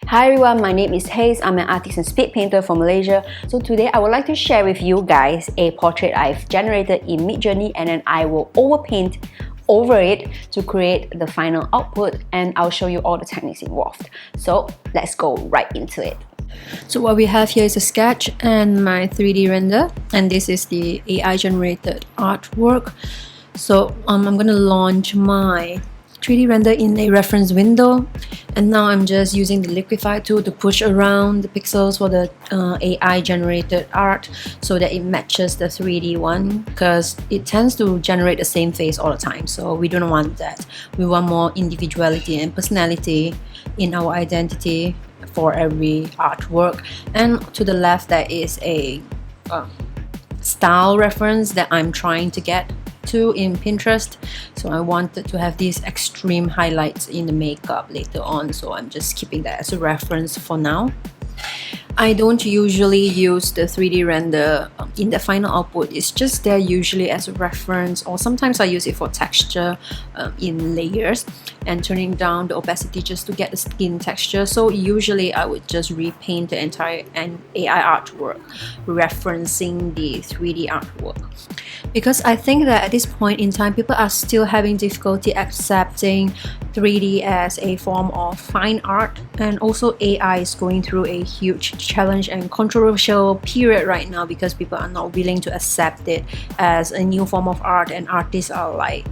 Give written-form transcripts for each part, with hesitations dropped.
Hi everyone, my name is Haze. I'm an artist and speed painter from Malaysia. So today I would like to share with you guys a portrait I've generated in Midjourney, and then I will overpaint over it to create the final output, and I'll show you all the techniques involved. So let's go right into it. So what we have here is a sketch and my 3D render, and this is the AI generated artwork. So I'm going to launch my 3D render in a reference window, and now I'm just using the liquify tool to push around the pixels for the AI generated art so that it matches the 3D one, because it tends to generate the same face all the time, so we don't want that. We want more individuality and personality in our identity for every artwork. And to the left there is a style reference that I'm trying to get to in Pinterest. So I wanted to have these extreme highlights in the makeup later on, so I'm just keeping that as a reference for now. I don't usually use the 3D render in the final output. It's just there usually as a reference, or sometimes I use it for texture in layers and turning down the opacity just to get the skin texture. So usually I would just repaint the entire AI artwork referencing the 3D artwork, because I think that at this point in time people are still having difficulty accepting 3D as a form of fine art, and also AI is going through a huge challenge and controversial period right now because people are not willing to accept it as a new form of art, and artists are like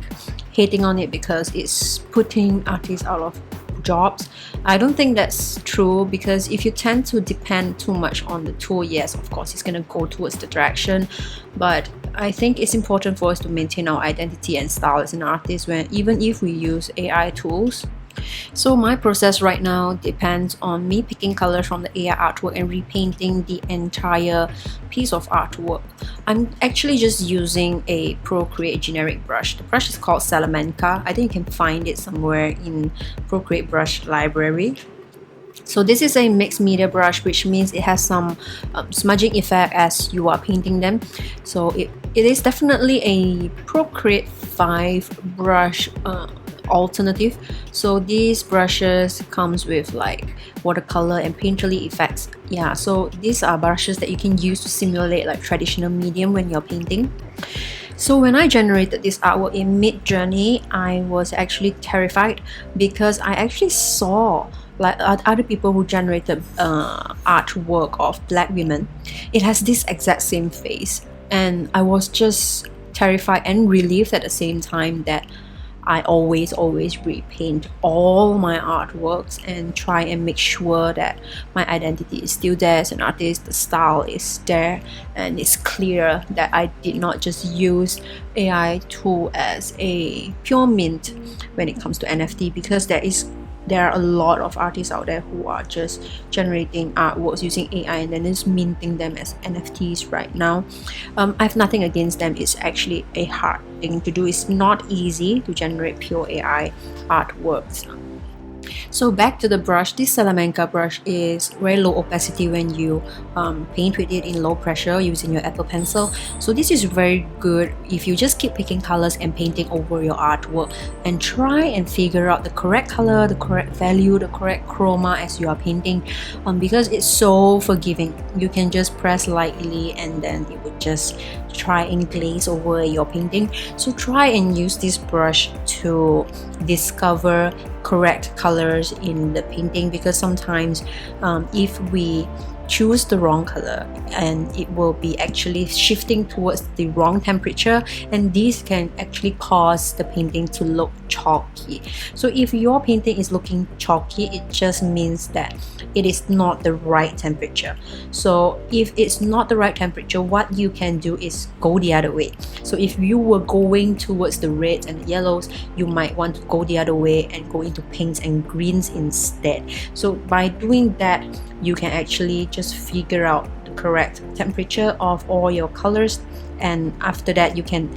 hating on it because it's putting artists out of jobs. I don't think that's true, because if you tend to depend too much on the tool, yes, of course it's going to go towards the direction, but I think it's important for us to maintain our identity and style as an artist even if we use AI tools. So my process right now depends on me picking colors from the AI artwork and repainting the entire piece of artwork. I'm actually just using a Procreate generic brush. The brush is called Salamanca. I think you can find it somewhere in Procreate brush library. So this is a mixed media brush, which means it has some smudging effect as you are painting them. So it is definitely a Procreate 5 brush alternative. So these brushes comes with like watercolor and painterly effects. Yeah, so these are brushes that you can use to simulate like traditional medium when you're painting. So when I generated this artwork in Midjourney, I was actually terrified because I actually saw like other people who generated artwork of black women. It has this exact same face, and I was just terrified and relieved at the same time that I always repaint all my artworks and try and make sure that my identity is still there as an artist, the style is there, and it's clear that I did not just use AI tool as a pure mint when it comes to NFT, because there are a lot of artists out there who are just generating artworks using AI and then just minting them as NFTs right now. I have nothing against them. It's actually a hard thing to do. It's not easy to generate pure AI artworks. So back to the brush, this Salamanca brush is very low opacity when you paint with it in low pressure using your Apple Pencil. So this is very good if you just keep picking colors and painting over your artwork, and try and figure out the correct color, the correct value, the correct chroma as you are painting, because it's so forgiving. You can just press lightly and then it would just try and glaze over your painting. So try and use this brush to discover correct colors in the painting, because sometimes if we choose the wrong color, and it will be actually shifting towards the wrong temperature, and this can actually cause the painting to look chalky. So if your painting is looking chalky, it just means that it is not the right temperature. So if it's not the right temperature, what you can do is go the other way. So if you were going towards the reds and the yellows, you might want to go the other way and go into pinks and greens instead. So by doing that, you can actually just figure out the correct temperature of all your colors, and after that you can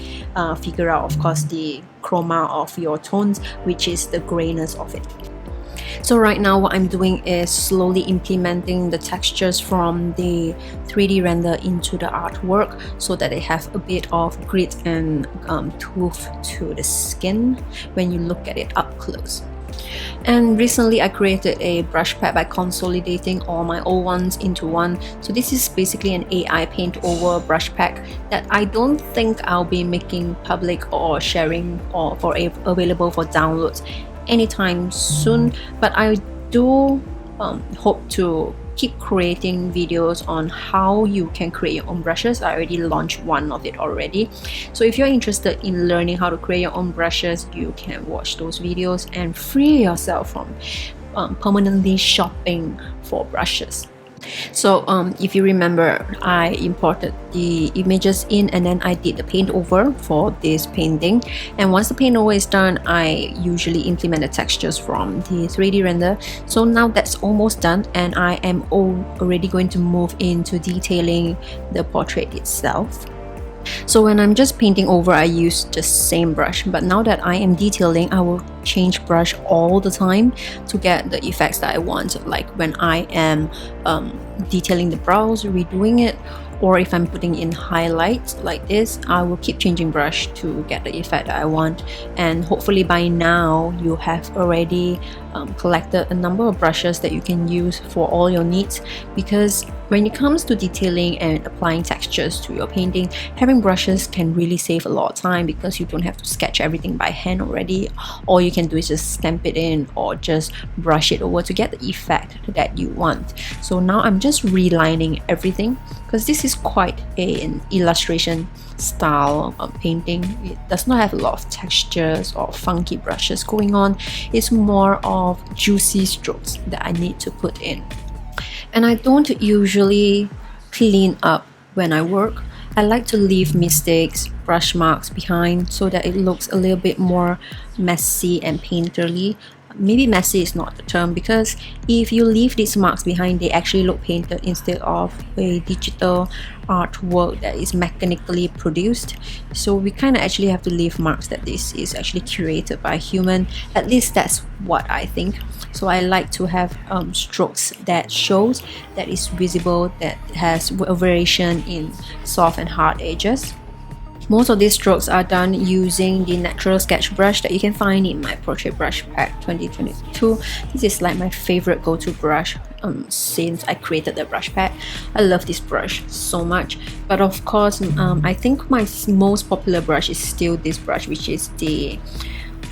figure out, of course, the chroma of your tones, which is the grayness of it. So right now what I'm doing is slowly implementing the textures from the 3D render into the artwork so that they have a bit of grit and tooth to the skin when you look at it up close. And recently I created a brush pack by consolidating all my old ones into one. So this is basically an AI paint over brush pack that I don't think I'll be making public or sharing or available for downloads anytime soon, but I do hope to keep creating videos on how you can create your own brushes. I already launched one of it already. So if you're interested in learning how to create your own brushes, you can watch those videos and free yourself from permanently shopping for brushes. So if you remember, I imported the images in and then I did the paint over for this painting, and once the paint over is done, I usually implement the textures from the 3D render. So now that's almost done, and I am already going to move into detailing the portrait itself. So when I'm just painting over, I use the same brush, but now that I am detailing, I will change brush all the time to get the effects that I want. Like when I am detailing the brows, redoing it, or if I'm putting in highlights like this, I will keep changing brush to get the effect that I want. And hopefully by now you have already collected a number of brushes that you can use for all your needs, because when it comes to detailing and applying textures to your painting, having brushes can really save a lot of time, because you don't have to sketch everything by hand already. All you can do is just stamp it in or just brush it over to get the effect that you want. So now I'm just relining everything, because this is quite an illustration style painting. It does not have a lot of textures or funky brushes going on. It's more of juicy strokes that I need to put in. And I don't usually clean up when I work. I like to leave mistakes, brush marks behind so that it looks a little bit more messy and painterly. Maybe messy is not the term, because if you leave these marks behind, they actually look painted instead of a digital artwork that is mechanically produced. So we kind of actually have to leave marks that this is actually curated by a human. At least that's what I think. So I like to have strokes that shows, that is visible, that has a variation in soft and hard edges. Most of these strokes are done using the natural sketch brush that you can find in my Portrait Brush Pack 2022. This is like my favorite go-to brush since I created the brush pack. I love this brush so much. But of course, I think my most popular brush is still this brush, which is the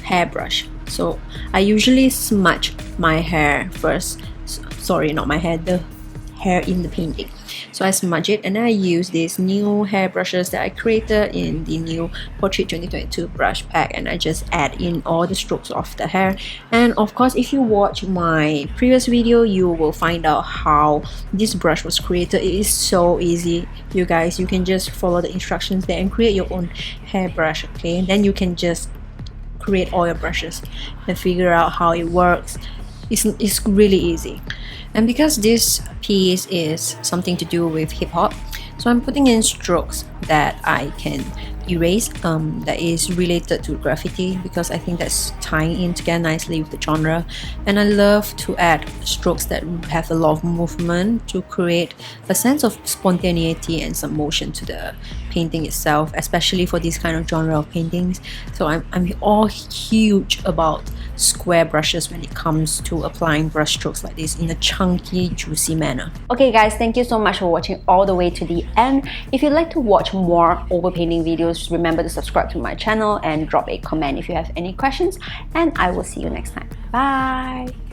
hair brush. So I usually smudge my hair first. Sorry, not my hair, the hair in the painting. So I smudge it, and then I use these new hair brushes that I created in the new Portrait 2022 brush pack, and I just add in all the strokes of the hair. And of course, if you watch my previous video, you will find out how this brush was created. It is so easy, you guys. You can just follow the instructions there and create your own hair brush, okay? Then you can just create all your brushes and figure out how it works. It's really easy. And because this piece is something to do with hip-hop, so I'm putting in strokes that I can erase that is related to graffiti, because I think that's tying in together nicely with the genre. And I love to add strokes that have a lot of movement to create a sense of spontaneity and some motion to the painting itself, especially for this kind of genre of paintings. So I'm all huge about square brushes when it comes to applying brush strokes like this in a chunky, juicy manner. Okay guys, thank you so much for watching all the way to the end. If you'd like to watch more overpainting videos, remember to subscribe to my channel and drop a comment if you have any questions, and I will see you next time. Bye!